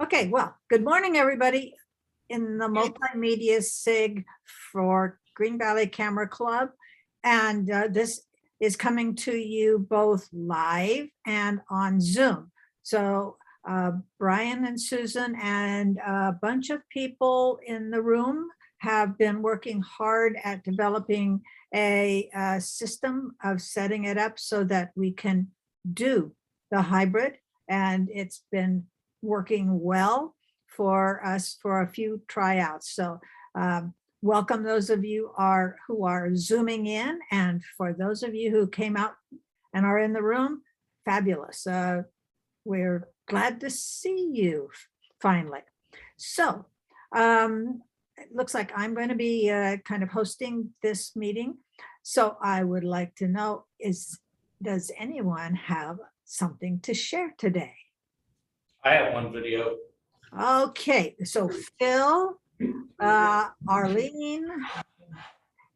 Okay, well, good morning, everybody. In the Multimedia SIG for Green Valley Camera Club. And this is coming to you both live and on Zoom. So Brian and Susan and a bunch of people in the room have been working hard at developing a system of setting it up so that we can do the hybrid. And it's been working well for us for a few tryouts. So welcome those of you who are Zooming in, and for those of you who came out and are in the room, fabulous. We're glad to see you finally. So it looks like I'm going to be kind of hosting this meeting. So I would like to know, does anyone have something to share today? I have one video. Okay, so Phil, Arlene,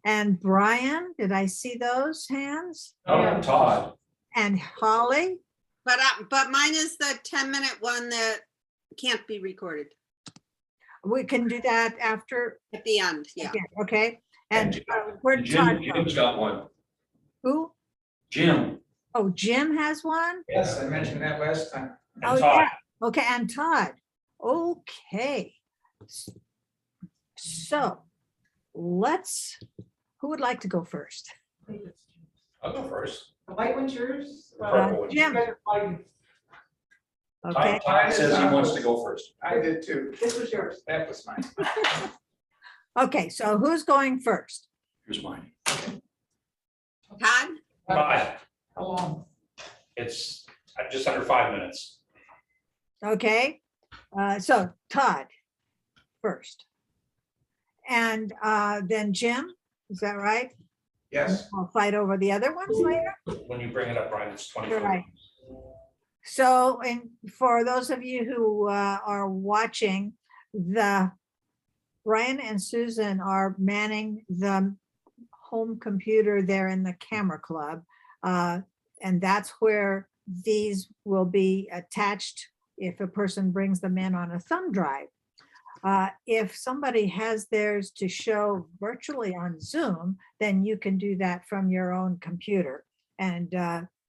and Brian, did I see those hands? Oh, Todd. And Holly? But mine is the 10-minute one that can't be recorded We can do that after. at the end. Yeah. Okay, and where'd Todd go? Jim's got one. Who? Jim. Oh, Jim has one? Yes, I mentioned that last time. And Oh, Todd. yeah. Okay, and Todd. Okay. So who would like to go first? I'll go first. The white one's yours? Purple one. Jim. You guys are fighting. Okay, Todd says he wants to go first. I did too. This was yours. That was mine. okay, so who's going first? Here's mine. Todd? Bye. How long? It's just under 5 minutes. Okay, so Todd first. And then Jim, is that right? Yes. I'll fight over the other ones later. When you bring it up, Brian, it's 24. Right. So, and for those of you who are watching, Brian and Susan are manning the home computer there in the camera club. And that's where these will be attached if a person brings them in on a thumb drive. If somebody has theirs to show virtually on Zoom, then you can do that from your own computer. And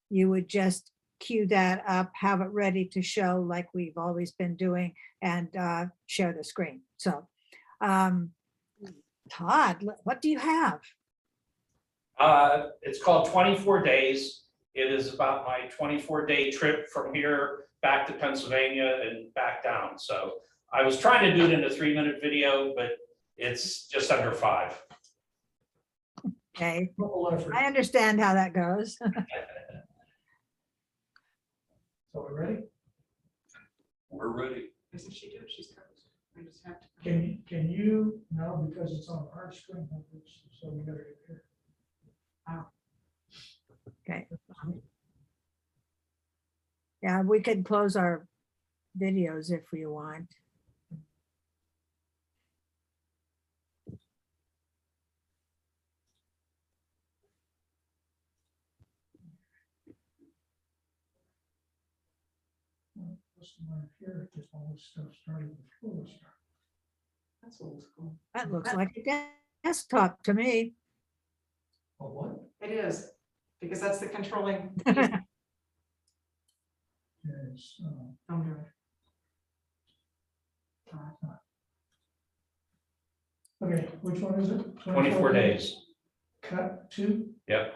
you would just queue that up, have it ready to show like we've always been doing, and share the screen. So Todd, what do you have? It's called 24 Days. It is about my 24-day trip from here back to Pennsylvania and back down. So I was trying to do it in a 3-minute video, but it's just under 5. Okay, I understand how that goes. So we're ready? We're ready. Doesn't she do? She's frozen. I just have to. Can you, no, because it's on our screen, so we gotta get here. Okay. Yeah, we could close our videos if we want. This one here, just all this stuff started before we started. That's old school. That looks like a desktop to me. Oh, what? It is, because that's the controlling. Yes, Thumb drive. okay, which one is it? 24 days. Cut to, Yep.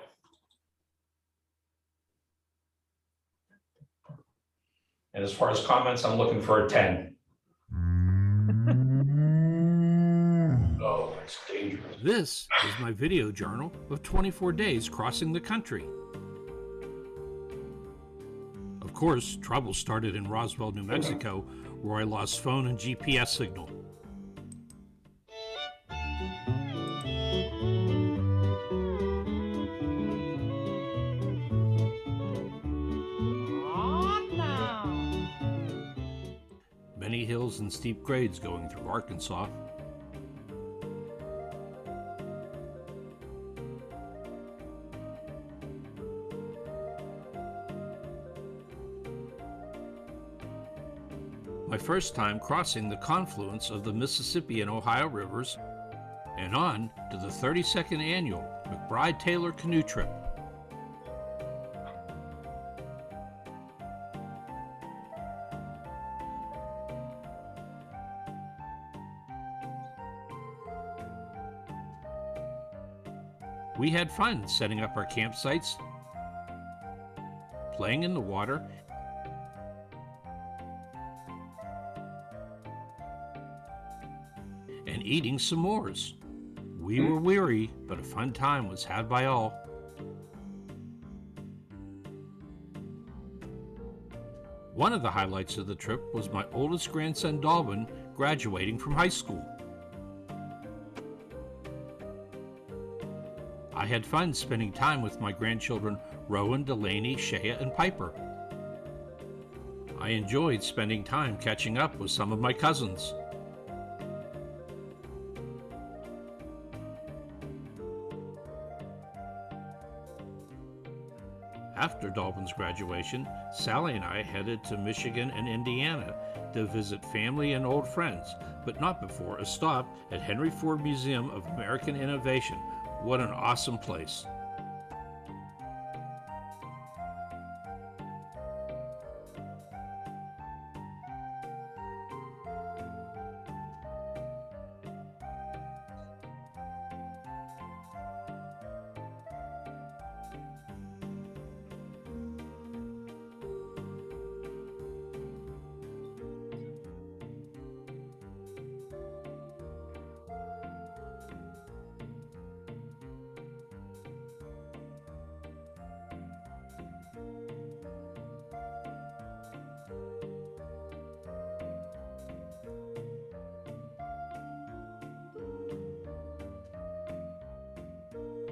And as far as comments, I'm looking for a 10. Oh, that's dangerous. This is my video journal of 24 days crossing the country. Of course, trouble started in Roswell, New Mexico, where I lost phone and GPS signal. Many hills and steep grades going through Arkansas. my first time crossing the confluence of the Mississippi and Ohio rivers, and on to the 32nd annual McBride-Taylor Canoe Trip. We had fun setting up our campsites, playing in the water, and eating s'mores. We were weary, but a fun time was had by all. One of the highlights of the trip was my oldest grandson, Dalvin, graduating from high school. I had fun spending time with my grandchildren, Rowan, Delaney, Shea, and Piper. I enjoyed spending time catching up with some of my cousins. After Dalvin's graduation, Sally and I headed to Michigan and Indiana to visit family and old friends, but not before a stop at Henry Ford Museum of American Innovation. What an awesome place.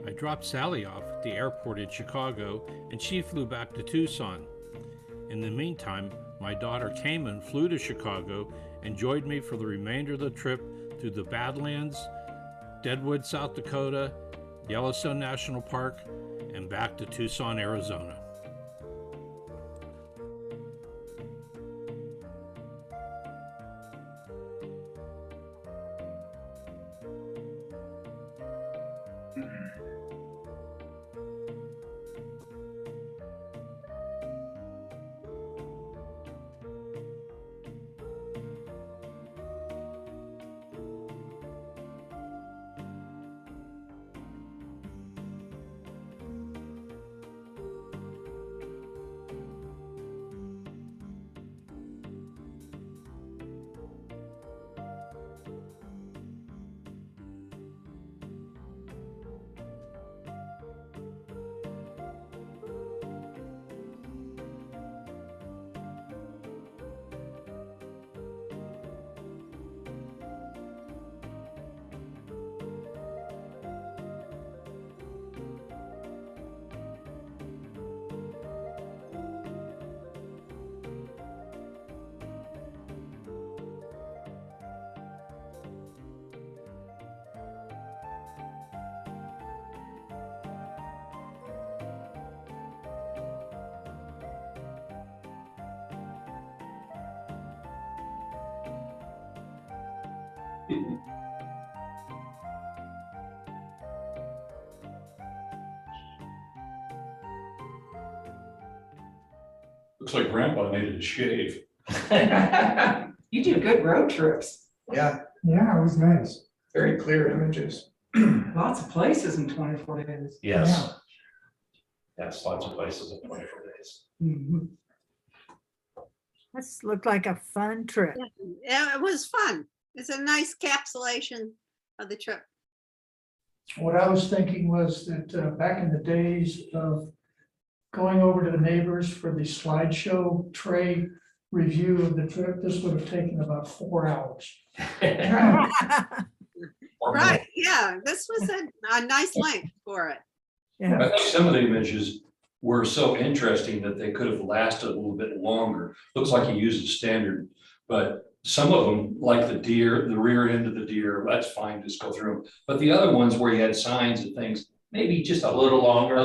I dropped Sally off at the airport in Chicago, and she flew back to Tucson. In the meantime, my daughter Cayman flew to Chicago and joined me for the remainder of the trip through the Badlands, Deadwood, South Dakota, Yellowstone National Park, and back to Tucson, Arizona. Looks like Grandpa needed a shave. You do good road trips. Yeah, Yeah, it was nice. very clear images. Lots of places in 24 days. Yes. Yes, lots of places in 24 days. Mhm. This looked like a fun trip. Yeah, it was fun. It's a nice capsulation of the trip. What I was thinking was that back in the days of going over to the neighbors for the slideshow tray review of the trip, this would have taken about 4 hours. Right, yeah, this was a nice length for it. Yeah. I think some of the images were so interesting that they could have lasted a little bit longer. Looks like he used a standard, but some of them, like the deer, the rear end of the deer, that's fine, just go through them. But the other ones where you had signs and things, maybe just a little longer,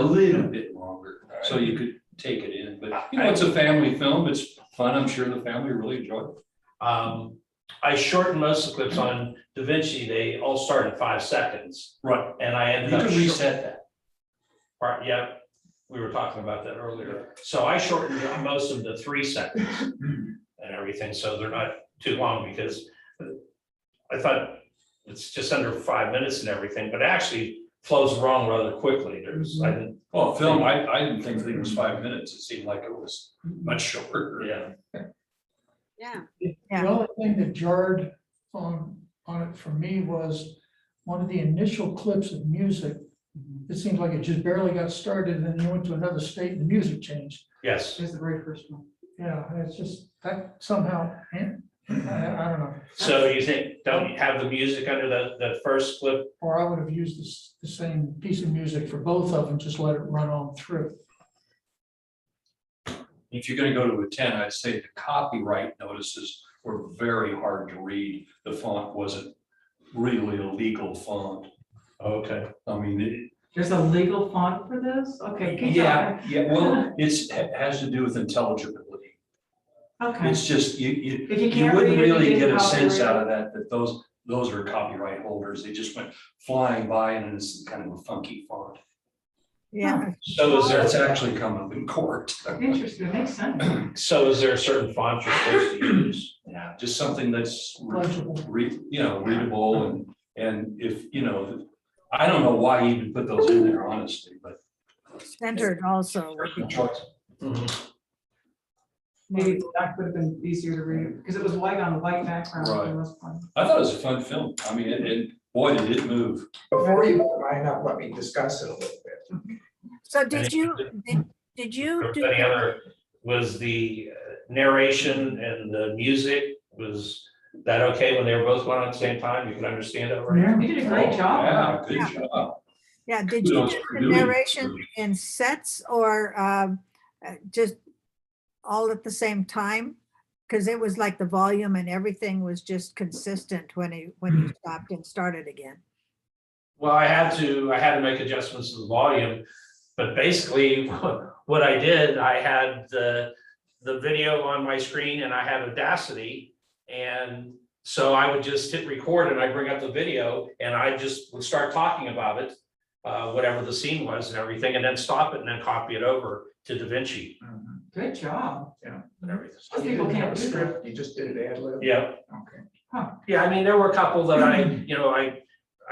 so you could take it in. But you know, it's a family film. It's fun. I'm sure the family really enjoyed it. I shortened most of the clips on DaVinci. They all start at 5 seconds, Right, and I you ended up can reset that. Part, yeah, we were talking about that earlier. So I shortened most of them to 3 seconds and everything, so they're not too long, because I thought it's just under 5 minutes and everything, but it actually flows along rather quickly. I didn't, Well, film, I didn't think it was 5 minutes. It seemed like it was much shorter. yeah. Yeah. Yeah. The only thing that jarred on it for me was one of the initial clips of music. It seemed like it just barely got started and then you went to another state and the music changed. Yes. Here's the very first one. Yeah, it's just that somehow, I don't know. So you think, don't you have the music under the first clip? Or I would have used the same piece of music for both of them, just let it run on through. If you're gonna go to a 10, I'd say the copyright notices were very hard to read. The font wasn't really a legal font. Okay. I mean, There's a legal font for this? Okay, good yeah, job. yeah, well, has to do with intelligibility. Okay, It's just, If you you can't wouldn't read it, you really get get a sense copyright. out of that those are copyright holders. They just went flying by and it's kind of a funky font. Yeah, So is That's there, actually come up in court. interesting, makes sense. so is there a certain font you're supposed to use? Yeah, just something that's Legible. readable and if, I don't know why you even put those in there, honestly, but. centered also. would be Choice. Maybe that would have been easier to read, because it was white on a white background. Right. It was fun. I thought it was a fun film. I mean, and boy, did it move. Before you put mine up, let me discuss it a little bit. So did you do? Any other, was the narration and the music, was that okay when they were both going on at the same time? You could understand it, right? You did a great job. Yeah, good job. Yeah, did you Kudos do for the doing it. narration in sets or just all at the same time? Because it was like the volume and everything was just consistent when he stopped and started again. Well, I had to make adjustments to the volume, but basically what I did, I had the video on my screen and I had Audacity. And so I would just hit record and I bring up the video and I just would start talking about it, whatever the scene was and everything, and then stop it and then copy it over to DaVinci Good job. and everything. Most You people didn't have can't a do that. script, you just did it ad lib? Yeah. Okay. Yeah, I mean, there were a couple that I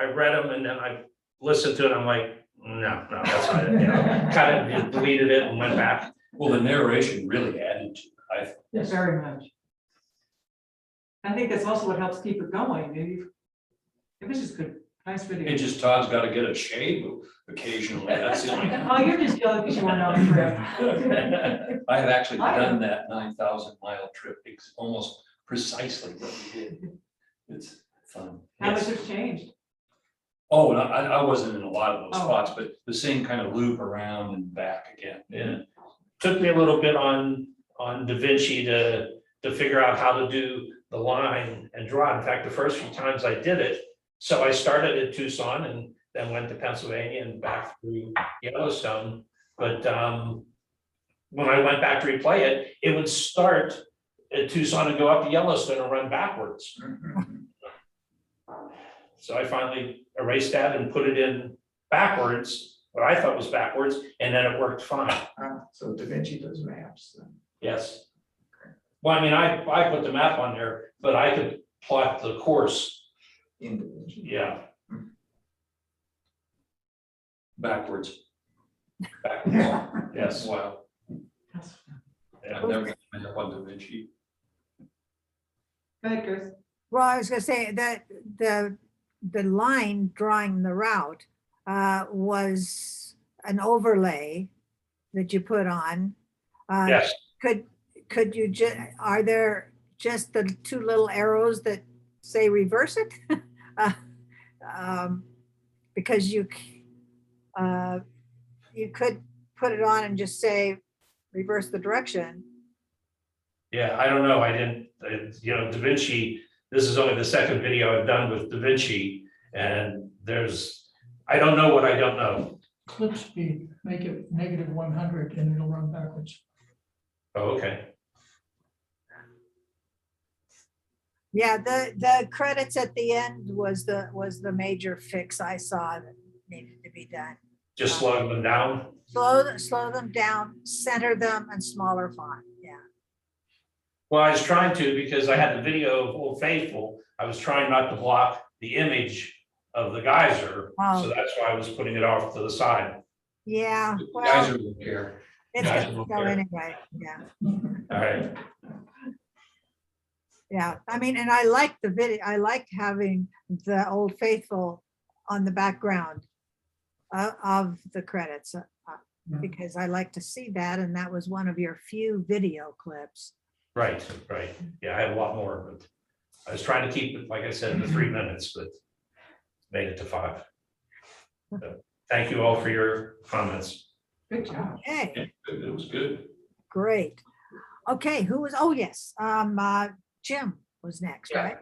read them and then I listened to it. I'm like, no, that's not it. Kind of deleted it and went back. Well, the narration really added to it. I think. Yes, very much. I think that's also what helps keep it going. It was just good, nice video. It just, Todd's got to get a shave occasionally. That's the only. Oh, you're just yelling because you weren't on the trip. I have actually I know. done that 9,000-mile trip, almost precisely what we did. It's fun. How much has changed? Oh, and I wasn't in a lot of those Oh. spots, but the same kind of loop around and back again. Yeah. Took me a little bit on DaVinci to figure out how to do the line and draw. In fact, the first few times I did it, so I started at Tucson and then went to Pennsylvania and back through Yellowstone. But when I went back to replay it, it would start at Tucson and go up to Yellowstone and run backwards. Mhm. So I finally erased that and put it in backwards, what I thought was backwards, and then it worked fine. So DaVinci does maps then. Yes. Well, I mean, I put the map on there, but I could plot the course. In DaVinci. Yeah. Backwards. Backwards. Yeah. Yes. Wow. That's fun. Yeah. I've never been up on DaVinci. Go ahead, Chris. Well, I was gonna say that the line drawing the route was an overlay that you put on. Yes. Could you are there just the two little arrows that say reverse it? Because you could put it on and just say reverse the direction. Yeah, I don't know. I didn't, DaVinci, this is only the second video I've done with DaVinci, and I don't know what I don't know. Clip speed, make it -100 and it'll run backwards. Oh, okay. Yeah, the credits at the end was the major fix I saw that needed to be done. Just slowing them down. Slow them down, center them, and smaller font, yeah. Well, I was trying to, because I had the video of Old Faithful, I was trying not to block the image of the geyser. Oh. So that's why I was putting it off to the side. Yeah, Guys well, don't care. it's guys gonna don't go care. anyway, yeah. All right. Yeah, I mean, and I liked the video, I liked having the Old Faithful on the background of the credits, because I like to see that, and that was one of your few video clips. Right. Yeah, I have a lot more, but I was trying to keep it, like I said, to 3 minutes, but made it to 5. So, thank you all for your comments. Good job. Okay, It was good. great. Okay, who was, oh, yes, Jim was next, Yeah. right?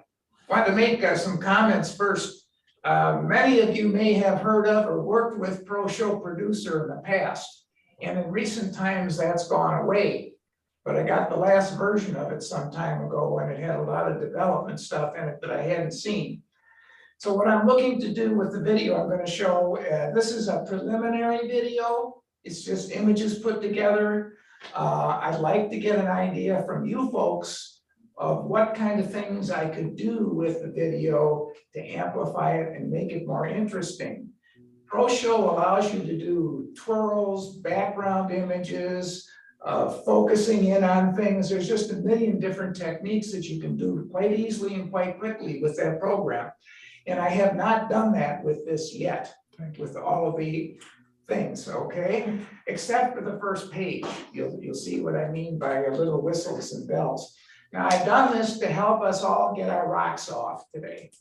Wanted to make some comments first. Many of you may have heard of or worked with Pro Show Producer in the past. And in recent times, that's gone away. But I got the last version of it some time ago when it had a lot of development stuff in it that I hadn't seen. So what I'm looking to do with the video I'm going to show, this is a preliminary video. It's just images put together. I'd like to get an idea from you folks of what kind of things I could do with the video to amplify it and make it more interesting. Pro Show allows you to do twirls, background images, focusing in on things. There's just a million different techniques that you can do quite easily and quite quickly with that program. And I have not done that with this yet, with all of the things, okay? Except for the first page. You'll see what I mean by little whistles and bells. Now, I've done this to help us all get our rocks off today.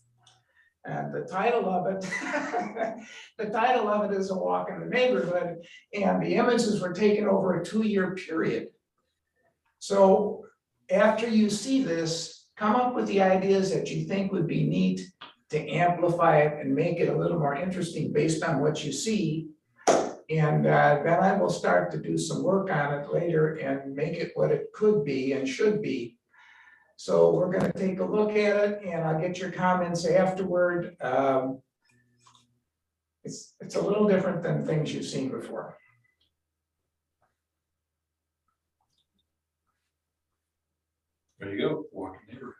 And the title of it, the title of it is A Walk in the Neighborhood, and the images were taken over a 2-year period. So after you see this, come up with the ideas that you think would be neat to amplify it and make it a little more interesting based on what you see. And then I will start to do some work on it later and make it what it could be and should be. So we're going to take a look at it and I'll get your comments afterward. It's a little different than things you've seen before. There you go. Walking neighborhood.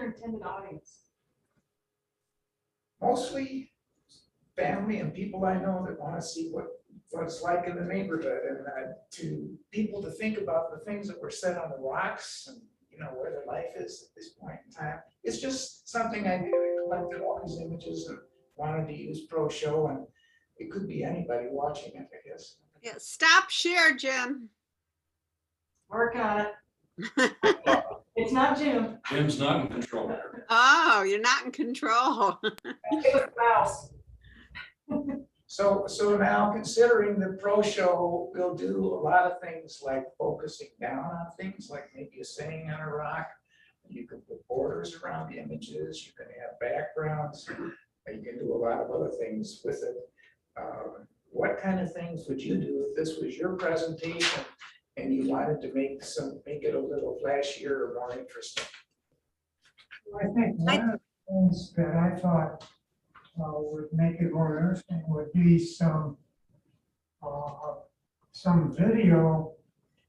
your intended audience? Mostly family and people I know that want to see what it's like in the neighborhood, and to people to think about the things that were said on the rocks and, you know, where their life is at this point in time. It's just something I did. I collected all these images and wanted to use Pro Show, and it could be anybody watching it, I guess. Yeah, stop share, Jim. Work on it. It's not Jim. Jim's not in control. Oh, you're not in control. It's mouse. So now, considering the Pro Show will do a lot of things like focusing down on things, like maybe a saying on a rock. You can put borders around the images, you can have backgrounds, you can do a lot of other things with it. What kind of things would you do if this was your presentation and you wanted to make it a little flashier or more interesting? I think one of the things that I thought would make it more interesting would be some video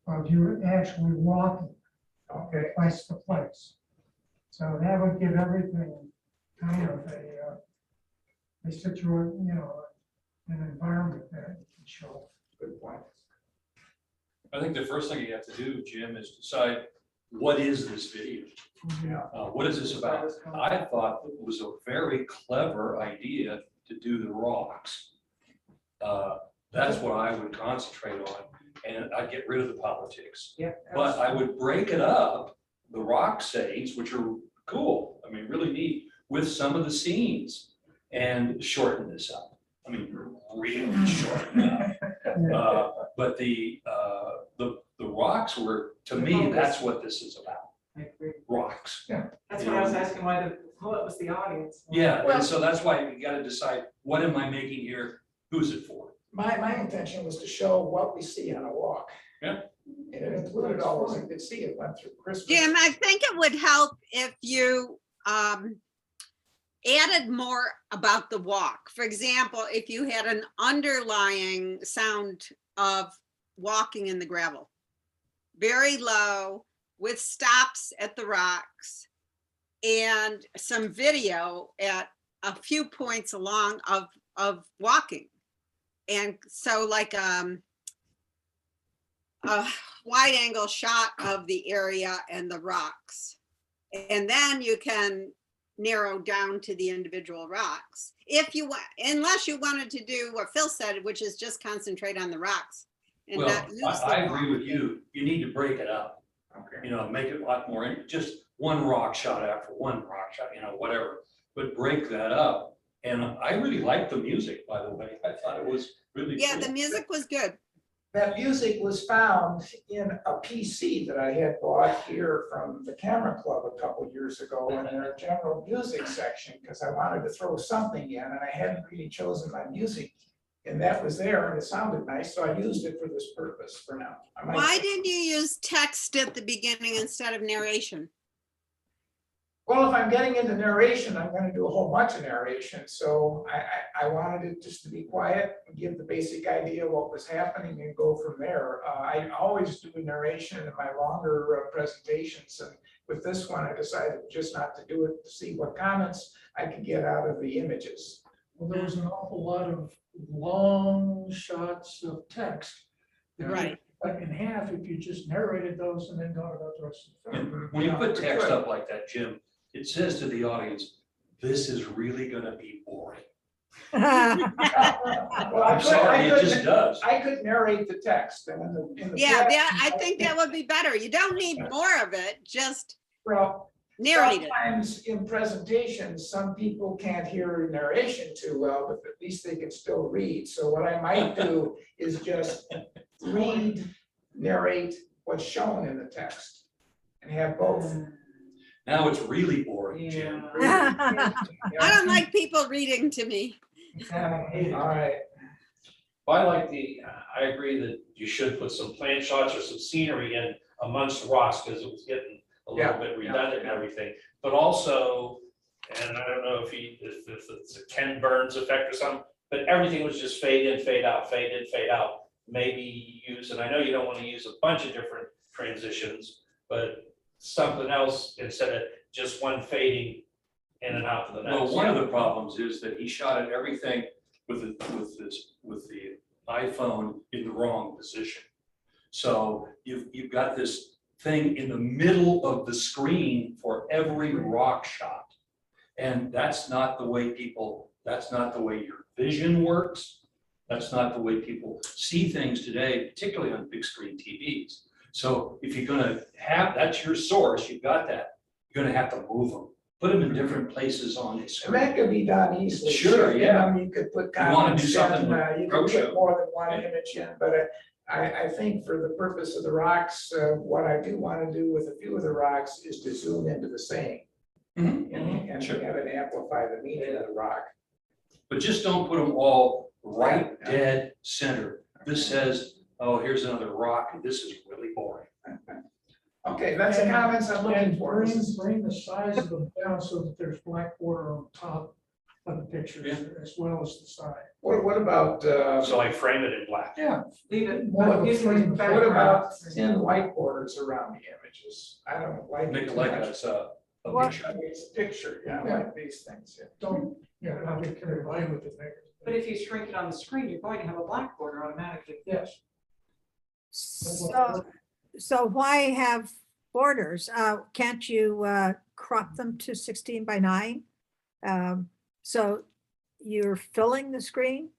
of you actually walking Okay, place to place. So that would give everything kind of a situation, you know, an environment that you can show. good point. I think the first thing you have to do, Jim, is decide, what is this video? Yeah. What is this about? I thought it was a very clever idea to do the rocks. That's what I would concentrate on, and I'd get rid of the politics. Yeah. But I would break it up, the rock sayings, which are cool, I mean, really neat, with some of the scenes, and shorten this up. I mean, really shorten it up. But the rocks were, to me, that's what this is about, I agree. rocks. That's what I was asking, why what was the audience? Yeah, Well- and so that's why you gotta decide, what am I making here? Who's it for? My intention was to show what we see on a walk. Yeah. And it included all those, you could see it went through Christmas. Jim, I think it would help if you added more about the walk. For example, if you had an underlying sound of walking in the gravel, very low with stops at the rocks and some video at a few points along of walking. And so like a wide angle shot of the area and the rocks. And then you can narrow down to the individual rocks. If you want, unless you wanted to do what Phil said, which is just concentrate on the rocks. And Well, not use the I agree walk. with you. You need to break it up, Okay. you know, make it a lot more, just one rock shot after one rock shot, you know, whatever. But break that up. And I really liked the music, by the way. I thought it was really Yeah, cool. the music was good. That music was found in a PC that I had bought here from the Camera Club a couple years ago in their general music section, because I wanted to throw something in and I hadn't really chosen my music. And that was there and it sounded nice, so I used it for this purpose for now. I might- Why didn't you use text at the beginning instead of narration? Well, if I'm getting into narration, I'm gonna do a whole bunch of narration, so I wanted it just to be quiet and give the basic idea of what was happening and go from there. I always do narration in my longer presentations, and with this one, I decided just not to do it, to see what comments I could get out of the images. Well, there was an awful lot of long shots of text. that you Right. Cut in half if you just narrated those and then got about the rest of the film. And when you put text up like that, Jim, it says to the audience, this is really gonna be boring. Well, I'm sorry, it just does. I could narrate the text and in the. Yeah, text, I think that would be better. You don't need more of it, just Well, narrate it. sometimes in presentations, some people can't hear narration too well, but at least they can still read. So what I might do is just read, narrate what's shown in the text and have both. Now it's really boring, Jim. I don't like people reading to me. All right, I agree that you should put some plant shots or some scenery in amongst the rocks, because it was getting a little Yeah, bit redundant and everything. But also, and I don't know if it's a Ken Burns effect or something, but everything was just fade in, fade out, fade in, fade out. Maybe use, and I know you don't want to use a bunch of different transitions, but something else instead of just one fading in and out to the next. Well, one of the problems is that he shot at everything with the iPhone in the wrong position. So you've got this thing in the middle of the screen for every rock shot. And that's not the way that's not the way your vision works. That's not the way people see things today, particularly on big screen TVs. So if you're gonna have, that's your source, you've got that, you're gonna have to move them, put them in different places on the And screen. that could be done easily. Sure, You yeah. know, you could put. You wanna do comments something in, with you Pro could Show. put more than one Yeah. image in, but I think for the purpose of the rocks, what I do want to do with a few of the rocks is to zoom into the saying. And Sure. have it amplify the meaning of the rock. But just don't put them all right dead center. This says, oh, here's another rock, and this is really boring. Okay, that's the comments I'm looking And for. bring the size of them down so that there's black border on top of the pictures as well as the side. What about, So I frame it in black. Yeah. Leave it. What using frame- the what about background. thin white borders around the images? I don't like. Make it too like much. it's a What- picture. It's a picture, yeah, like these things, yeah. Don't, not get carried away with it. But if you shrink it on the screen, you're going to have a black border automatically. Yes. So why have borders? Can't you crop them to 16:9? So you're filling the screen?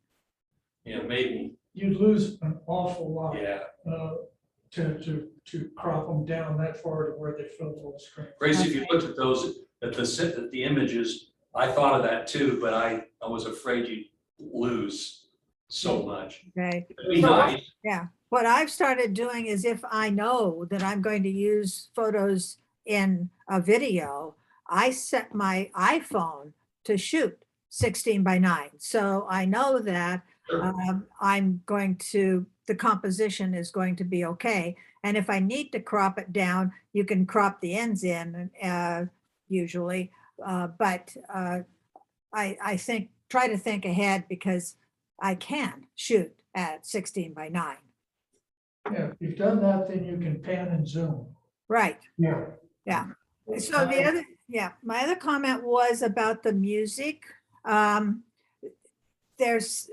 Yeah, maybe, You'd lose an awful lot yeah. to crop them down that far to where they fill the whole screen. Grace, if you looked at those, at the images, I thought of that too, but I was afraid you'd lose so much. Okay. It'd be So what- nice. Yeah, what I've started doing is if I know that I'm going to use photos in a video, I set my iPhone to shoot 16:9. So I know that I'm going to, the composition is going to be okay. And if I need to crop it down, you can crop the ends in usually. But I think, try to think ahead because I can shoot at 16:9. Yeah, if you've done that, then you can pan and zoom. Right. Yeah. So the other, my other comment was about the music. There's,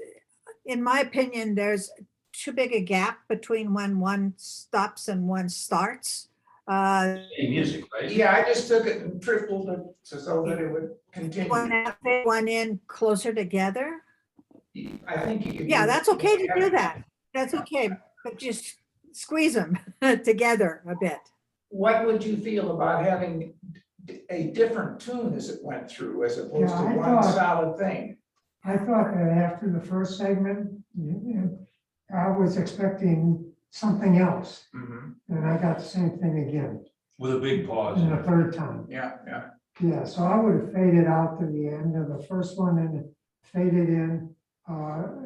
in my opinion, there's too big a gap between when one stops and one starts. Any music, right? Yeah, I just took it and tripled it so that it would continue. One in closer together. I think you could. Yeah, do that's it. okay to do that. That's okay, but just squeeze them together a bit. What would you feel about having a different tune as it went through, as opposed to Yeah, I one thought- solid thing? I thought that after the first segment, I was expecting something else, and I got the same thing again With a big pause. in the third time. Yeah, yeah. Yeah, so I would have faded out to the end of the first one and faded in,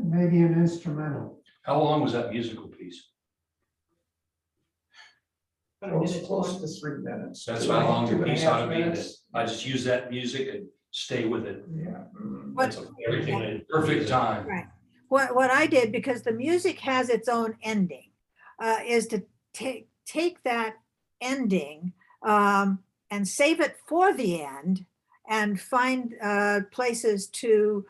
maybe an instrumental. How long was that musical piece? Close to 3 minutes. That's 2 how long the and a piece half ought to be. minutes. I just use that music and stay with it. Yeah. What- Everything in Perfect time. Right. What I did, because the music has its own ending, is to take that ending and save it for the end and find places to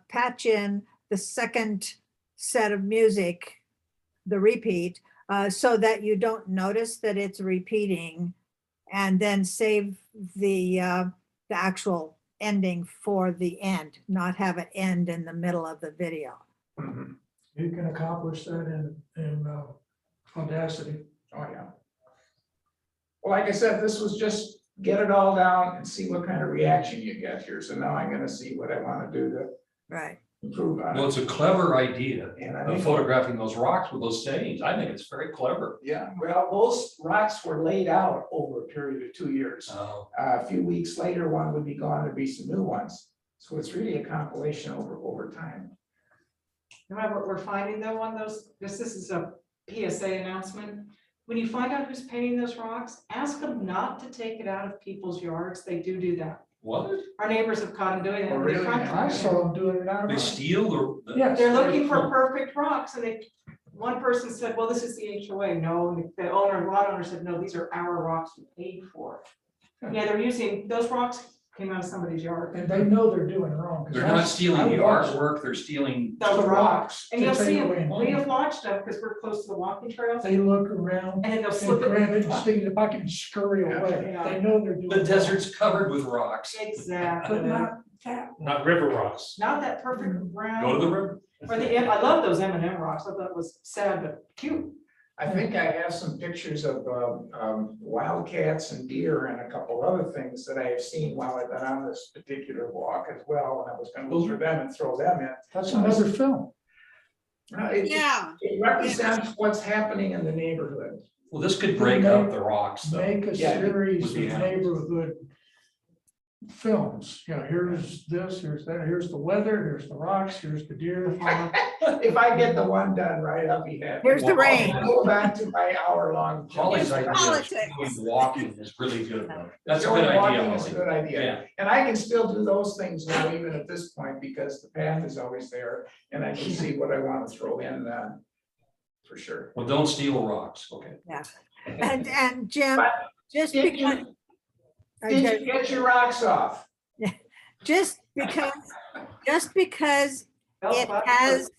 patch in the second set of music, the repeat, so that you don't notice that it's repeating, and then save the actual ending for the end, not have it end in the middle of the video. Mhm. You can accomplish that in Audacity. Oh, yeah. Well, like I said, this was just get it all down and see what kind of reaction you get here. So now I'm gonna see what I want to do to Right. improve on Well, it. it's a clever idea And I of think, photographing those rocks with those sayings. I think it's very clever. yeah, well, those rocks were laid out over a period of 2 years. A few weeks later, one would be gone, there'd be some new ones. So it's really a compilation over time. You know what we're finding though on those, this is a PSA announcement. When you find out who's painting those rocks, ask them not to take it out of people's yards. They do that. What? Our neighbors have caught them doing that. Oh, in the really? front I yard. saw them doing it out They of. steal the? Yes. They're looking for perfect rocks and one person said, well, this is the HOA. No, and the owner, lot owner said, no, these are our rocks we paid for. Yeah, they're using, those rocks came out of somebody's yard. And they know they're doing wrong. 'cause They're not stealing the I watched artwork, they're stealing. Those rocks. And to you'll take see away them, money. we have watched them because we're close to the walking trails. They look around And then they'll and slip grab it it. and stick it in the pocket and scurry away. Yeah. They know they're doing. The wrong. desert's covered with rocks. Exactly. But not that. Not river rocks. Not that perfect round. Go to the river. Or I love those M&M rocks. I thought it was sad but cute. I think I have some pictures of wildcats and deer and a couple other things that I have seen while I've been on this particular walk as well, and I was gonna look for them and throw them in. That's another film. Yeah. It represents what's happening in the neighborhood. Well, this could break up the rocks though. Make a Yeah, series would of be happy. neighborhood films. Here's this, here's that, here's the weather, here's the rocks, here's the deer. If I get the one done right, I'll be happy. Here's the Well, rain. I'll go back to my hour-long. Holly's idea of Politics. showing walking is really good though. That's a Showing good walking idea, is a Holly. good idea. Yeah. And I can still do those things now, even at this point, because the path is always there, and I can see what I want to throw in, for sure. Well, don't steal rocks, okay? And Jim, But just Did because, you get your rocks off? just because it has,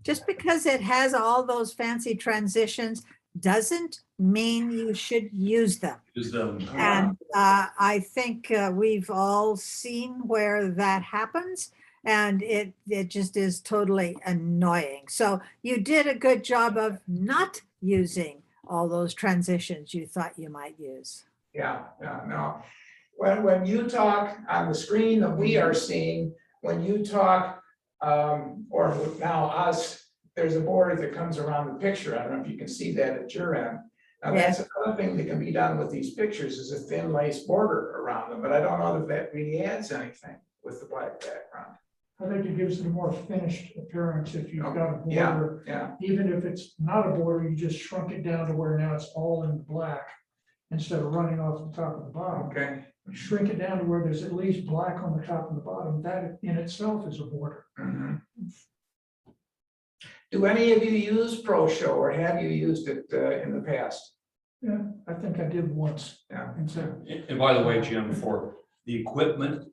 just because it has all those fancy transitions doesn't mean you should use them. Use them. And I think we've all seen where that happens, and it just is totally annoying. So you did a good job of not using all those transitions you thought you might use. Yeah, no. When you talk on the screen that we are seeing, when you talk, or now us, there's a border that comes around the picture. I don't know if you can see that at your end. Now, that's another thing that can be done with these pictures is a thin lace border around them, but I don't know if that really adds anything with the black background. I think it gives it a more finished appearance if you've got a Yeah, border. yeah. Even if it's not a border, you just shrunk it down to where now it's all in black instead of running off the top and the bottom. Okay. Shrink it down to where there's at least black on the top and the bottom. That in itself is a border. Mhm. Do any of you use Pro Show or have you used it in the past? Yeah, I think I did once. Yeah. And so, And by the way, Jim, for the equipment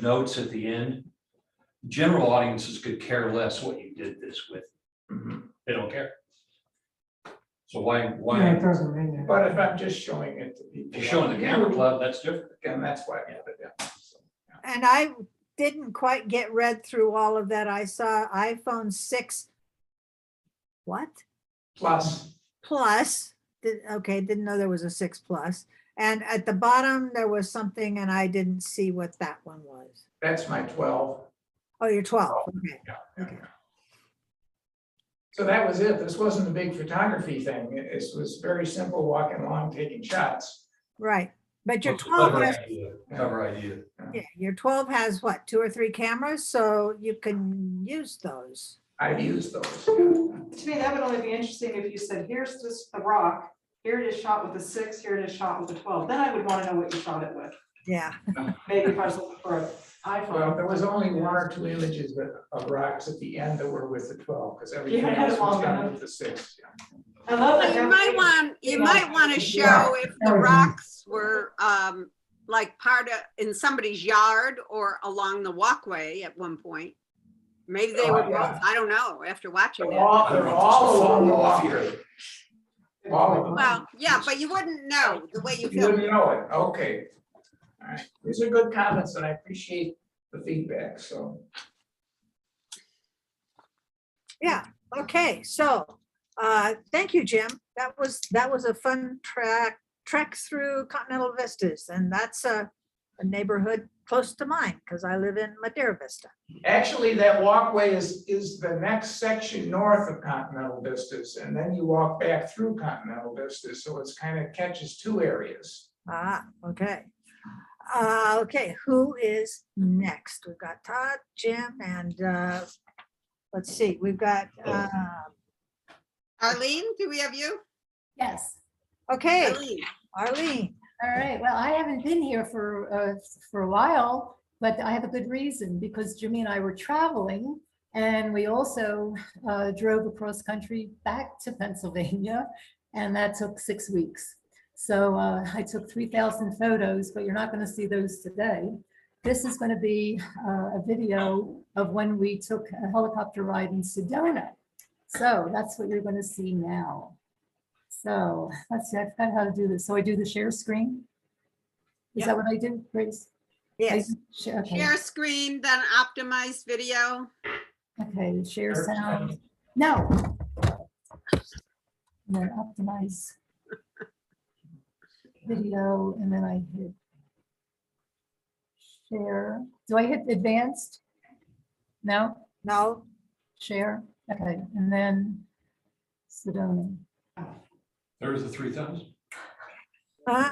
notes at the end, general audiences could care less what you did this with. Mhm. They don't care. So why, Yeah, it why, doesn't mean that. But if I'm just showing it to people. if you're showing the camera club, that's different. Again, that's why I have it down. So, yeah. And I didn't quite get read through all of that. I saw iPhone 6. What? Plus, Plus, okay, didn't know there was a 6 Plus. And at the bottom, there was something and I didn't see what that one was. that's my 12. Oh, you're 12, okay. Okay. So that was it. This wasn't a big photography thing. It was very simple, walking along, taking shots. Right. But your What's the 12 cover has, idea? Cover idea. yeah, your 12 has what, 2 or 3 cameras? So you can use those. I've used those. To me, that would only be interesting if you said, here's just a rock, here it is shot with a 6, here it is shot with a 12. Then I would want to know what you shot it with. Yeah. Maybe if I was looking for an Well, iPhone. there was only 1 or 2 images of rocks at the end that were with the 12, because everything Yeah, else was long done enough. with the 6. Yeah. I love that. You might want to show if the rocks were like part of, in somebody's yard or along the walkway at one point. Maybe they Oh, were yeah. both, I don't know, after watching They're it. all along the walkway. All of them. Well, yeah, but you wouldn't know the way you You filmed wouldn't it. know it. Okay. All right. These are good comments and I appreciate the feedback, so. Yeah. Okay. So thank you, Jim. That was a fun trek through Continental Vistas, and that's a neighborhood close to mine because I live in Madeira Vista. Actually, that walkway is the next section north of Continental Vistas, and then you walk back through Continental Vistas, so it's kind of catches 2 areas. Ah, okay. Okay, who is next? We've got Todd, Jim, and let's see, we've got, Arlene, do we have you? Yes. okay, Arlene, Arlene. All right. Well, I haven't been here for a while, but I have a good reason because Jimmy and I were traveling and we also drove across country back to Pennsylvania, and that took 6 weeks. So I took 3,000 photos, but you're not going to see those today. This is going to be a video of when we took a helicopter ride in Sedona. So that's what you're going to see now. So let's see, I forgot how to do this. So I do the share screen. Is that what I do, Grace? Yes. Share, okay. Share screen, then optimize video. Okay, share sound. No. And then optimize video, and then I hit share. Do I hit advanced? No, No, share. Okay, and then Sedona. There's the 3,000. uh,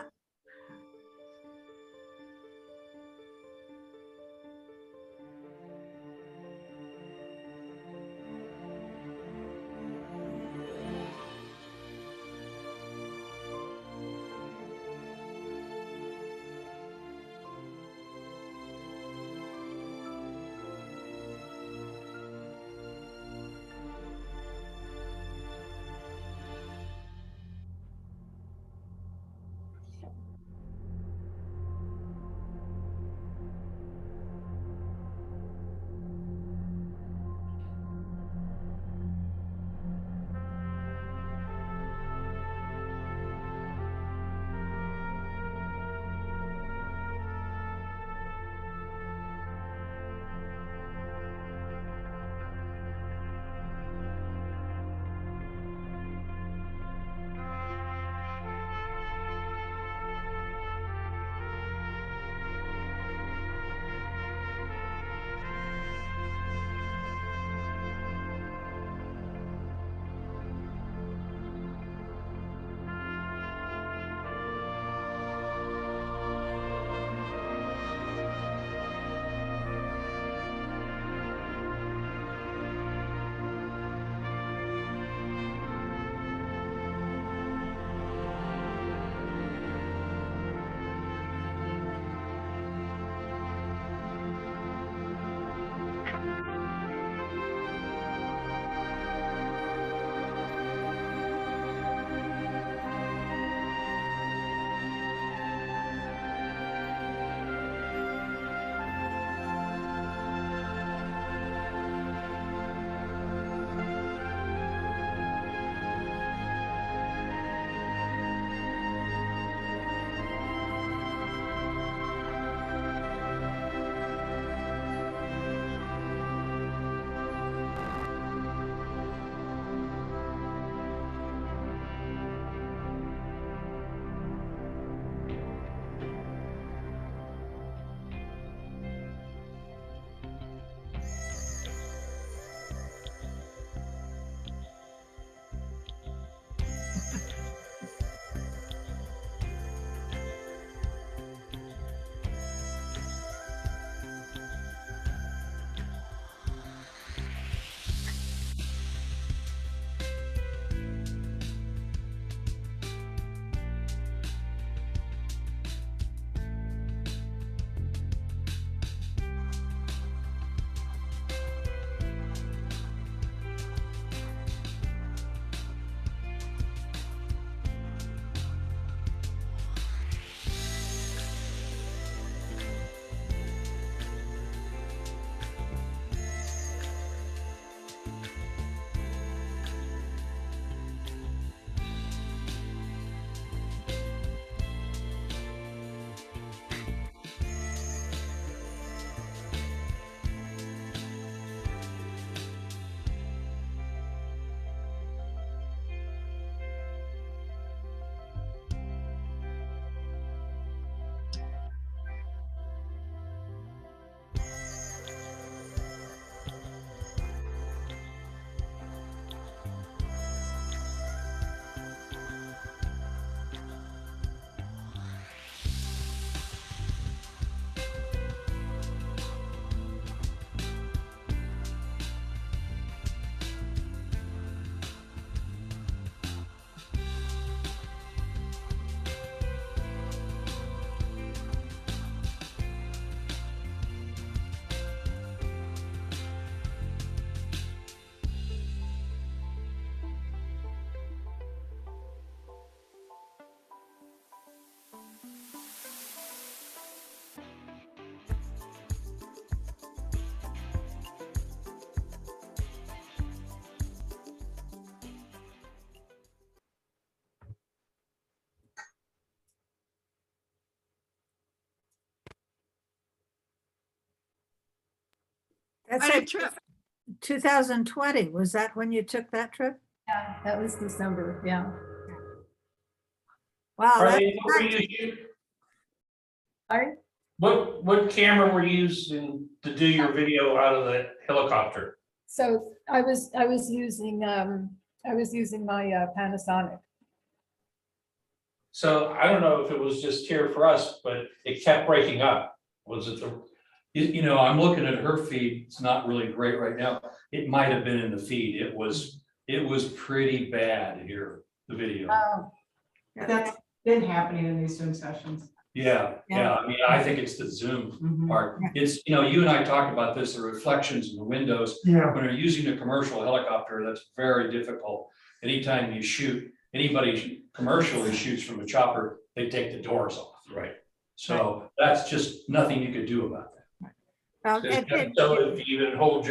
That's Quite a like trip. 2020. Was that when you took that trip? Yeah, that was December, yeah. Wow, that's Arlene, what were you, All right, what camera were you using to do your video out of the helicopter? so I was using my Panasonic. So I don't know if it was just here for us, but it kept breaking up. Was it the, You know, I'm looking at her feed, it's not really great right now. It might have been in the feed. It was pretty bad here, the video. Oh, That's been happening in these Zoom sessions. Yeah, I mean, I think it's the Zoom Mhm. part. It's, you know, you and I talked about this, the reflections in the windows. Yeah, When you're using a commercial helicopter, that's very difficult. Anytime you shoot, anybody commercially shoots from a chopper, they take the doors off. right? So that's just nothing you could do about that. So if you even held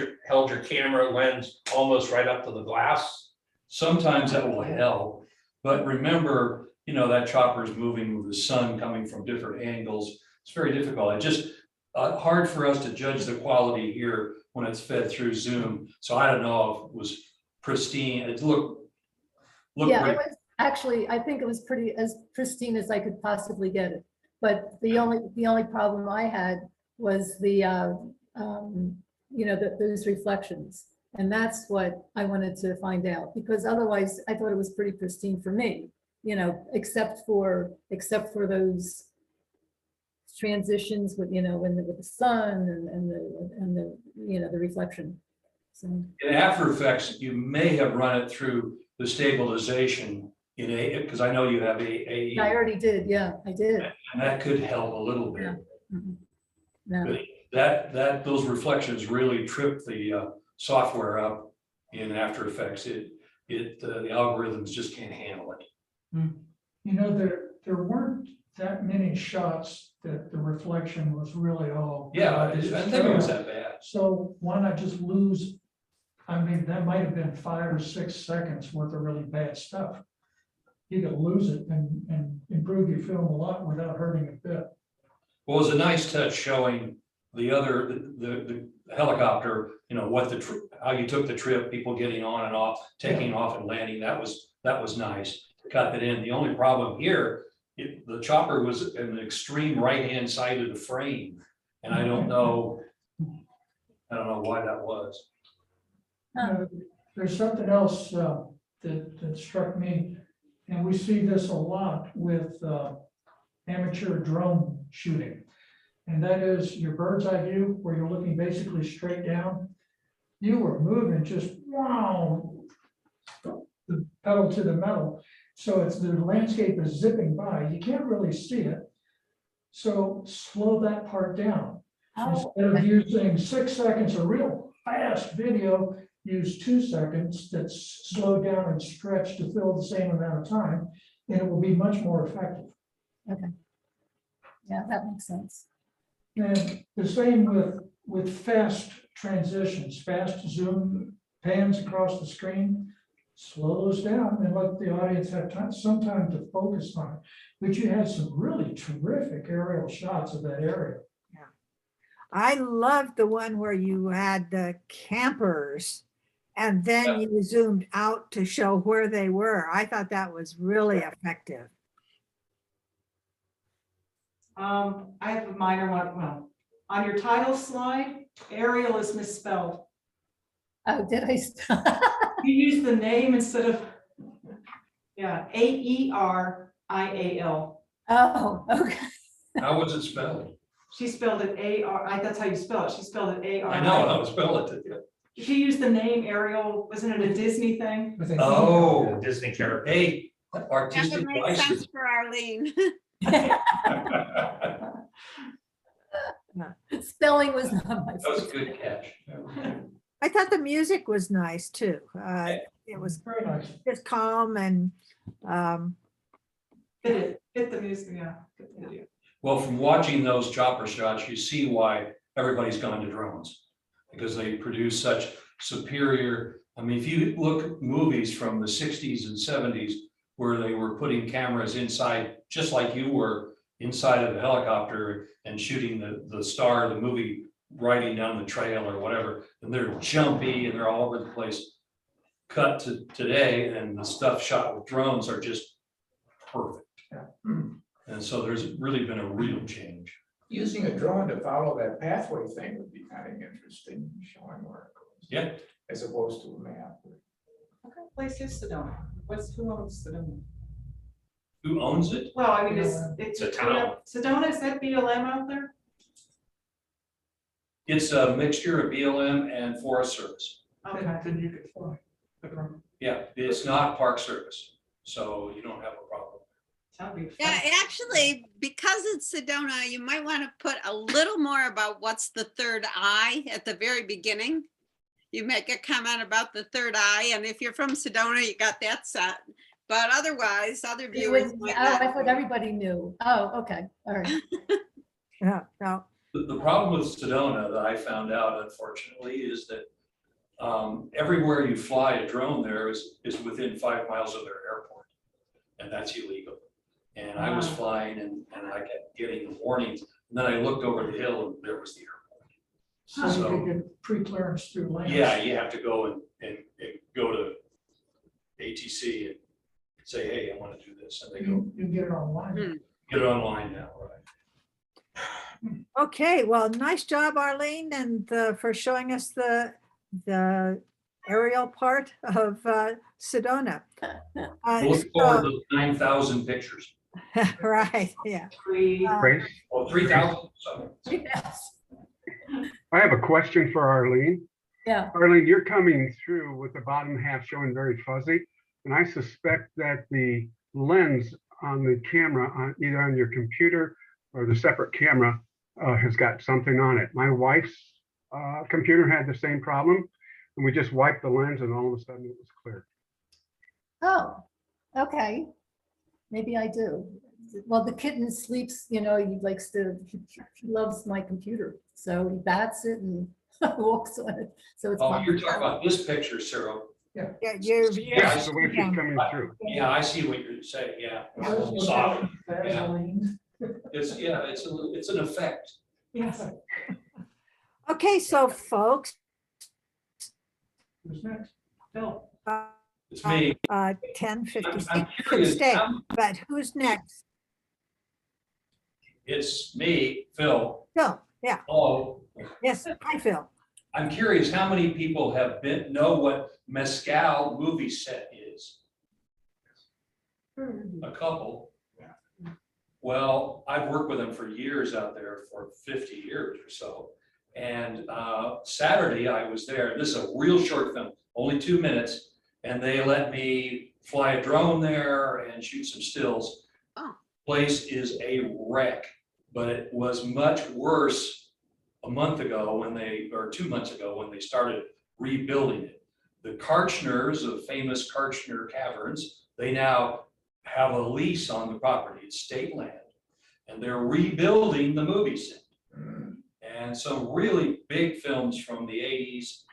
your camera lens almost right up to the glass, Sometimes that will help, but remember, you know, that chopper is moving with the sun coming from different angles. It's very difficult. It just hard for us to judge the quality here when it's fed through Zoom. So I don't know if it was pristine. It looked yeah, great. it was, actually, I think it was pretty as pristine as I could possibly get it. But the only problem I had was the, you know, those reflections. And that's what I wanted to find out, because otherwise I thought it was pretty pristine for me, you know, except for those transitions with, you know, with the sun and the, you know, the reflection. So, In After Effects, you may have run it through the stabilization in because I know you have a, I already did, yeah, I did. and that could help a little bit. Mhm. No, But those reflections really trip the software up in After Effects. The algorithms just can't handle it. You know, there weren't that many shots that the reflection was really all. Yeah, I didn't think it was that bad. So why not just lose, I mean, that might have been 5 or 6 seconds worth of really bad stuff. You could lose it and improve your film a lot without hurting a bit. Well, it was a nice touch showing the helicopter, you know, how you took the trip, people getting on and off, taking off and landing. That was nice to cut that in. The only problem here, the chopper was in the extreme right-hand side of the frame. And I don't know why that was. There's something else that struck me, and we see this a lot with amateur drone shooting. And that is your bird's eye view, where you're looking basically straight down. You were moving just, wow, the pedal to the metal. So it's the landscape is zipping by. You can't really see it. So slow that part down. Oh, Instead of using 6 seconds of real fast video, use 2 seconds that's slowed down and stretched to fill the same amount of time, and it will be much more effective. okay. Yeah, that makes sense. And the same with fast transitions, fast zoom pans across the screen, slow those down and let the audience have some time to focus on it. But you had some really terrific aerial shots of that area. I loved the one where you had the campers and then you zoomed out to show where they were. I thought that was really effective. I have a minor one, well, on your title slide, Ariel is misspelled. Oh, did I? You use the name instead of, yeah, Aerial. Oh, okay. How was it spelled? She spelled it that's how you spell it. She spelled it AR. I know, I was spelled it. She used the name Ariel, wasn't it a Disney thing? With a- Oh, Disney character. hey, That artistic would make sense license. for Arlene. Spelling was not my. That was a good catch. I thought the music was nice too. It was Very nice. just calm and Fit the music, yeah. Fit the video. Well, from watching those chopper shots, you see why everybody's gone to drones. Because they produce such superior, I mean, if you look at movies from the 60s and 70s where they were putting cameras inside, just like you were inside of the helicopter and shooting the star of the movie riding down the trail or whatever, and they're jumpy and they're all over the place. Cut to today and the stuff shot with drones are just perfect. And so there's really been a real change. Using a drone to follow that pathway thing would be kind of interesting, showing where it goes. Yeah. As opposed to a map. What kind of place is Sedona? Who owns Sedona? Who owns it? Well, I mean, It's a town. Sedona, is that BLM out there? It's a mixture of BLM and Forest Service. Okay. Then you could fly the drone. Yeah, it's not Park Service, so you don't have a problem. That'd be Yeah, fun. actually, because it's Sedona, you might want to put a little more about what's the third eye at the very beginning. You make a comment about the third eye, and if you're from Sedona, you got that set. But otherwise, other You viewers wouldn't- might Oh, not. I thought everybody knew. Oh, okay, all right. Yeah, no, The problem with Sedona that I found out unfortunately is that everywhere you fly a drone there is within 5 miles of their airport. And that's illegal. And I was Wow. flying and I kept getting warnings. And then I looked over the hill and there was the airport. So you So, could get pre-clearance through land. yeah, you have to go and go to ATC and say, hey, I want to do this. And they go, You get it online. get it online now, right? okay, well, nice job, Arlene, and for showing us the aerial part of Sedona. Look forward to 9,000 pictures. Right, yeah. Grace, Well, 3,000, so. I have a question for Arlene. Yeah, Arlene, you're coming through with the bottom half showing very fuzzy, and I suspect that the lens on the camera, either on your computer or the separate camera, has got something on it. My wife's computer had the same problem, and we just wiped the lens, and all of a sudden it was clear. oh, okay. Maybe I do. Well, the kitten sleeps, he likes to, he loves my computer, so he bats it and walks on it, so it's. Oh, fun. you're talking about this picture, Cyril. Yeah, you're. Yeah, That's the way she's coming through. Yeah, I see what you're saying, yeah. Those Soft. look at Vaseline. It's, yeah, it's an effect. Yes. Okay, so folks, Who's next? Bill. It's me. 10:56, I'm you can curious, stay, how- but who's next? It's me, Phil. Phil, yeah, Oh, yes, hi, Phil. I'm curious, how many people know what Mescal movie set is? A couple. Well, I've worked with them for years out there, for 50 years or so. And Saturday I was there. This is a real short film, only 2 minutes. And they let me fly a drone there and shoot some stills. Oh. Place is a wreck, but it was much worse a month ago or 2 months ago when they started rebuilding it. The Karchners of famous Karchner Caverns, they now have a lease on the property. It's state land. And they're rebuilding the movie set. And some really big films from the 80s,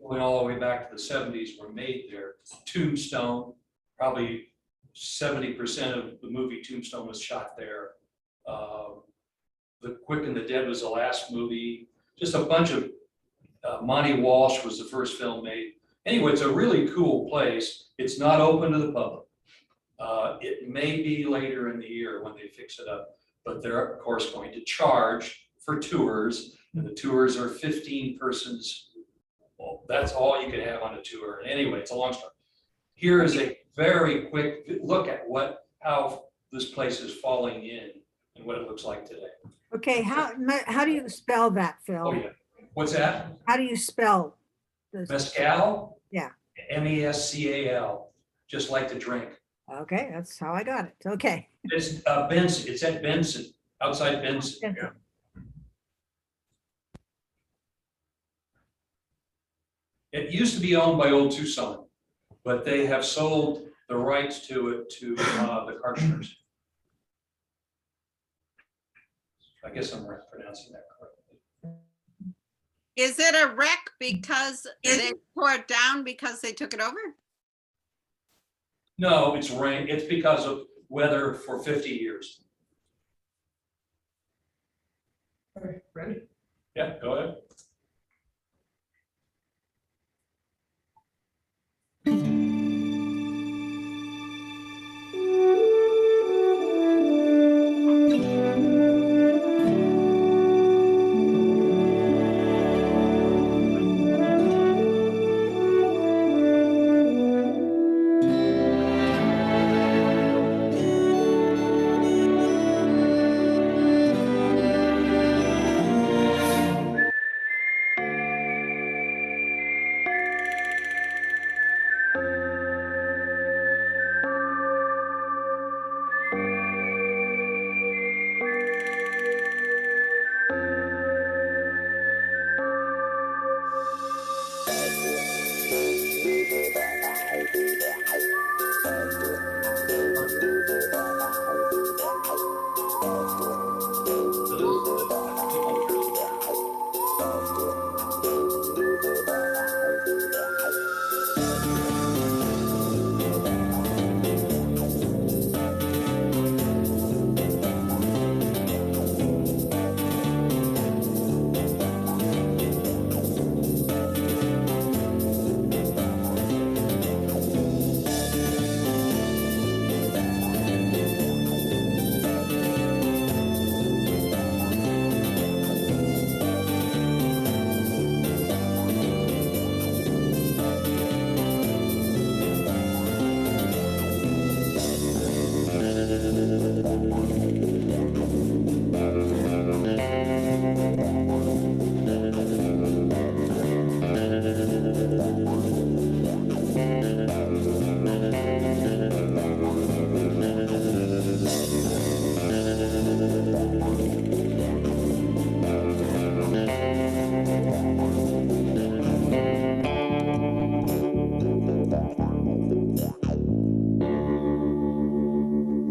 going all the way back to the 70s were made there. Tombstone, probably 70% of the movie Tombstone was shot there. The Quick and the Dead was the last movie. Just a bunch of, Monty Walsh was the first film made. Anyway, it's a really cool place. It's not open to the public. It may be later in the year when they fix it up, but they're of course going to charge for tours, and the tours are 15 persons. Well, that's all you can have on a tour. And anyway, it's a long story. Here is a very quick look at how this place is falling in and what it looks like today. Okay, how do you spell that, Phil? Oh, yeah. What's that? How do you spell this? Mescal? Yeah. Mescal, just like the drink. Okay, that's how I got it. Okay. It's Benson, it's at Benson, outside Benson. Benson. It used to be owned by Old Tucson, but they have sold the rights to it to the Karchners. I guess I'm pronouncing that correctly. Is it a wreck because they tore it down because they took it over? No, it's rain. It's because of weather for 50 years. Okay, ready? Yeah, go ahead.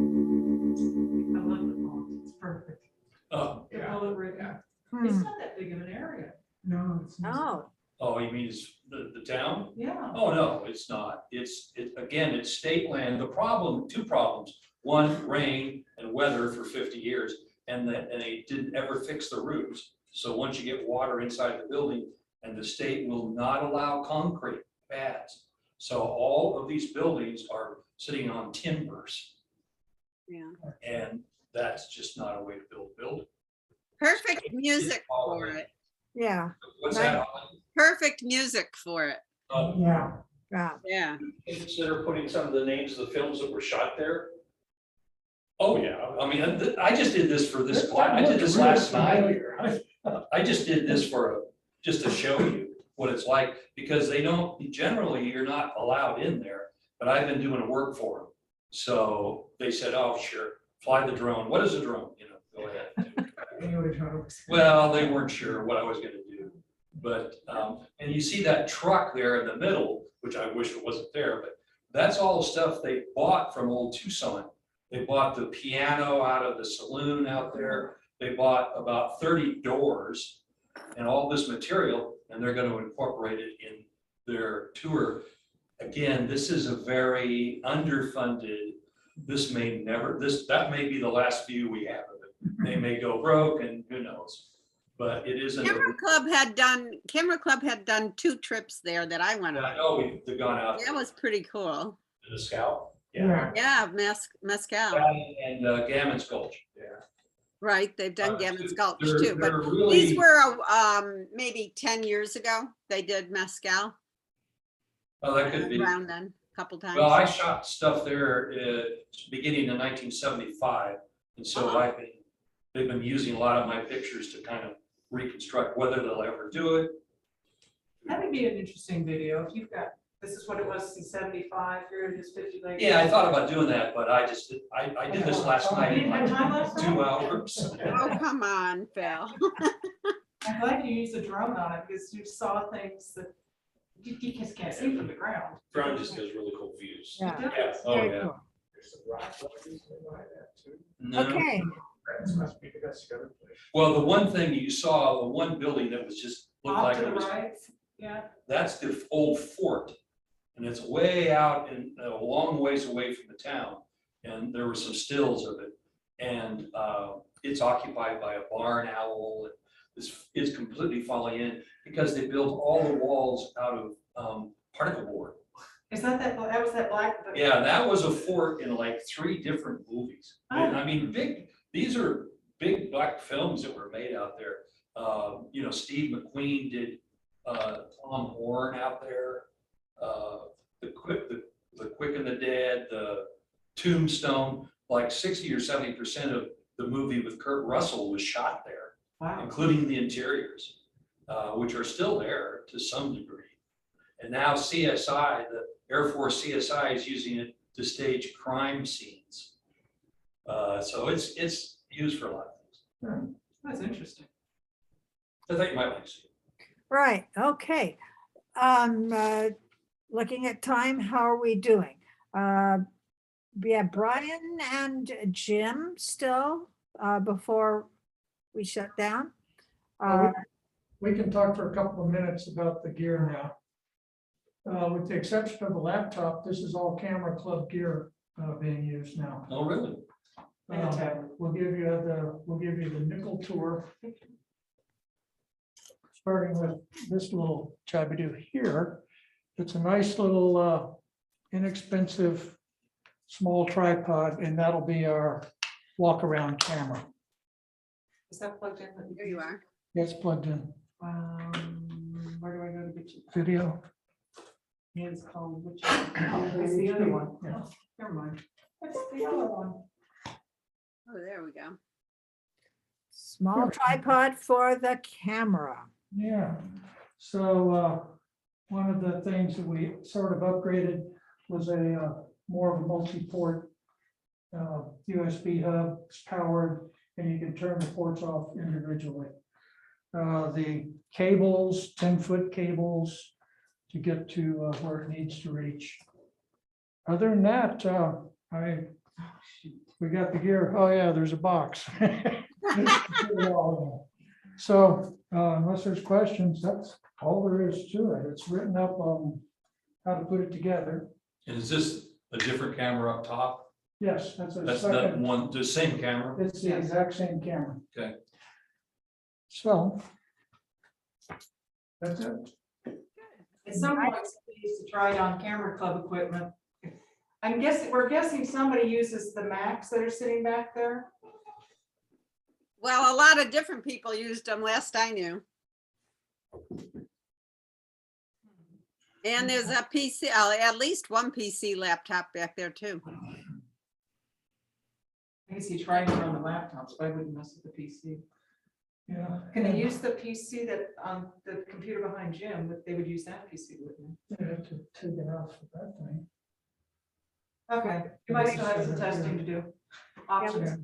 I love the font, it's perfect. Oh, The bullet written. Hmm. It's not that big of an area. No, it's not. Oh, oh, you mean it's the town? Yeah. Oh, no, it's not. Again, it's state land. The problem, two problems. One, rain and weather for 50 years, and they didn't ever fix the roofs. So once you get water inside the building, and the state will not allow concrete pads. So all of these buildings are sitting on timbers, Yeah. and that's just not a way to build a building. Perfect music for it. yeah, What's that? Perfect music for it. Yeah, yeah. Yeah. Consider putting some of the names of the films that were shot there? Oh, yeah. I mean, I just did this for this, I did this last night. I just did this just to show you what it's like, because they don't, generally, you're not allowed in there, but I've been doing work for them. So they said, oh, sure, fly the drone. What is a drone? You know, go ahead. Well, they weren't sure what I was gonna do, but, and you see that truck there in the middle, which I wish it wasn't there, but that's all the stuff they bought from old Tucson. They bought the piano out of the saloon out there. They bought about 30 doors and all this material, and they're gonna incorporate it in their tour. Again, this is a very underfunded, that may be the last view we have of it. They may go broke and who knows, but it isn't. Camera Club had done 2 trips there that I went I on. know we've gone out That was pretty cool. to the Scout. yeah. Yeah, Mescal, And Gammon's Gulch. Yeah. right? They've done Uh, Gammons Gulch they're- too, but they're really- these were maybe 10 years ago. They did Mescal Oh, that could be. around then, a couple times. Well, I shot stuff there beginning in 1975. And so Uh-huh. they've been using a lot of my pictures to kind of reconstruct whether they'll ever do it. That would be an interesting video if you've got, this is what it was in 75, here it is 50 later. Yeah, I thought about doing that, but I just, I did this last You night in didn't have like time last night? 2 hours. Oh, come on, Phil. I'm glad you used a drone on it because you saw things that you just can't see from the ground. Drone just gives really cool views. Yeah. It Yeah, does. oh, Very yeah. cool. No. Okay, Well, the one thing you saw, the one building that was just looked Off like to it the was, right, yeah. that's the old fort. And it's way out in a long ways away from the town. And there were some stills of it. And it's occupied by a barn owl. is completely falling in because they built all the walls out of particle board. Is that was that black? Yeah, that was a fort in like 3 different movies. I mean, these are big black films that were made out there. You know, Steve McQueen did Tom Horn out there, the Quick and the Dead, the Tombstone. Like 60 or 70% of the movie with Kurt Russell was shot there, Wow. including the interiors, which are still there to some degree. And now CSI, the Air Force CSI, is using it to stage crime scenes. So it's used for a lot of things. That's interesting. I think you might like to see it. Right, okay. Looking at time, how are we doing? We have Brian and Jim still before we shut down. We can talk for a couple of minutes about the gear now. With the exception of the laptop, this is all Camera Club gear being used now. Oh, really? We'll give you the nickel tour. Starting with this little Chabadoo here. It's a nice little inexpensive small tripod, and that'll be our walk around camera. Is that plugged in? Here you are. It's plugged in. Where do I go to get you? Video. Yeah, it's called, which, that's the other one. Yeah. Oh, never mind. That's the other one. Oh, there we go. Small tripod for the camera. Yeah, so one of the things that we sort of upgraded was a more of a multi-port USB hub. It's powered, and you can turn the ports off individually. The cables, 10-foot cables to get to where it needs to reach. Other than that, we got the gear. Oh yeah, there's a box. So unless there's questions, that's all there is to it. It's written up on how to put it together. And is this a different camera up top? Yes, that's a That's not second. one, the same camera? It's the exact same camera. Okay. So that's it. At some point, we used to try it on Camera Club equipment. We're guessing somebody uses the Macs that are sitting back there. Well, a lot of different people used them last I knew. And there's a PC, at least one PC laptop back there too. I guess he tried it on the laptops, but I wouldn't mess with the PC. Yeah. Can they use the PC that on the computer behind Jim, that they would use that PC, wouldn't They have to take it off of that thing. they? Okay, you might still have some testing to do. Options.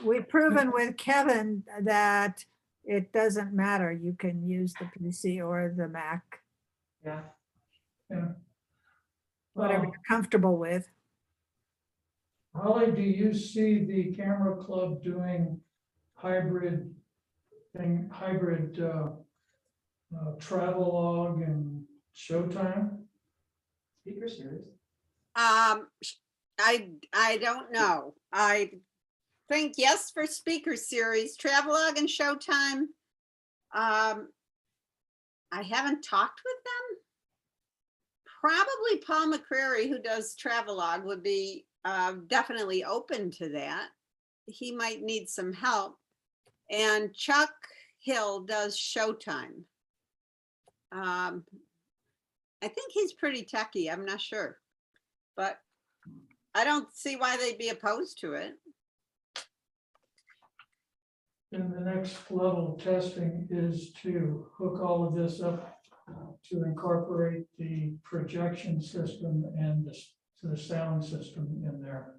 We've proven with Kevin that it doesn't matter. You can use the PC or the Mac, Yeah. Yeah. whatever you're comfortable with. Holly, do you see the Camera Club doing hybrid travelogue and Showtime? Speaker series. I don't know. I think yes for speaker series, Travelog and Showtime. I haven't talked with them. Probably Paul McCrary, who does Travelog, would be definitely open to that. He might need some help. And Chuck Hill does Showtime. I think he's pretty techy, I'm not sure. But I don't see why they'd be opposed to it. And the next level of testing is to hook all of this up to incorporate the projection system and the sound system in there.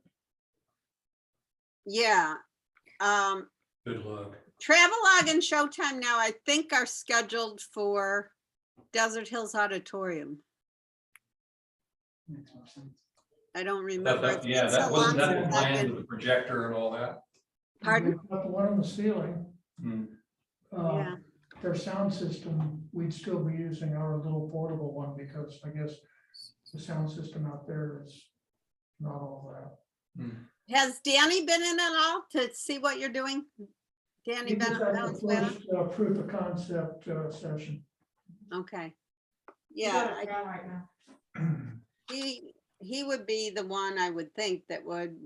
Yeah. Good luck. Travelog and Showtime now, I think, are scheduled for Desert Hills Auditorium. Makes more sense. I don't remember. It's Yeah, been so that wasn't long that since the I've plan been- with the projector and all that? Pardon? We've got the one on the ceiling. Hmm. Yeah. Their sound system, we'd still be using our little portable one because I guess the sound system out there is not all that. Has Danny been in at all to see what you're doing? Danny We just had the Valenzuela? first proof of concept session. Okay. You Yeah, got it down right now. he would be the one I would think that would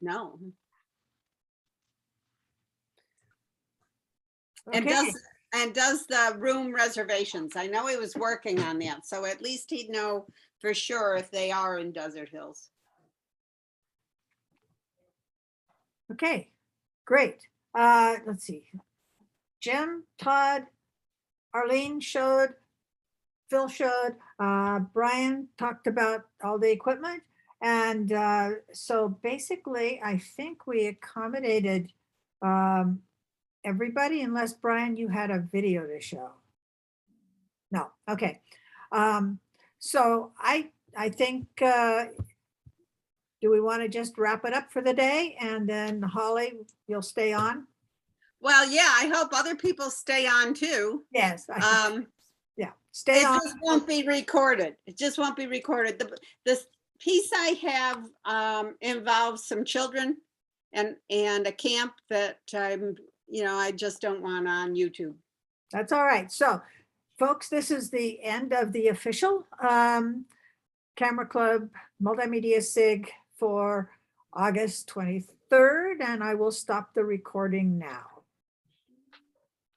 know. And Okay, does the room reservations. I know he was working on that, so at least he'd know for sure if they are in Desert Hills. okay, great. Let's see. Jim, Todd, Arlene showed, Phil showed, Brian talked about all the equipment. And so basically, I think we accommodated everybody, unless Brian, you had a video to show. No, okay. So I think, do we want to just wrap it up for the day? And then Holly, you'll stay on? Well, yeah, I hope other people stay on too. Yes. Yeah, It stay on. just won't be recorded. It just won't be recorded. This piece I have involves some children and a camp that I just don't want on YouTube. That's all right. So, folks, this is the end of the official Camera Club Multimedia SIG for August 23rd, and I will stop the recording now.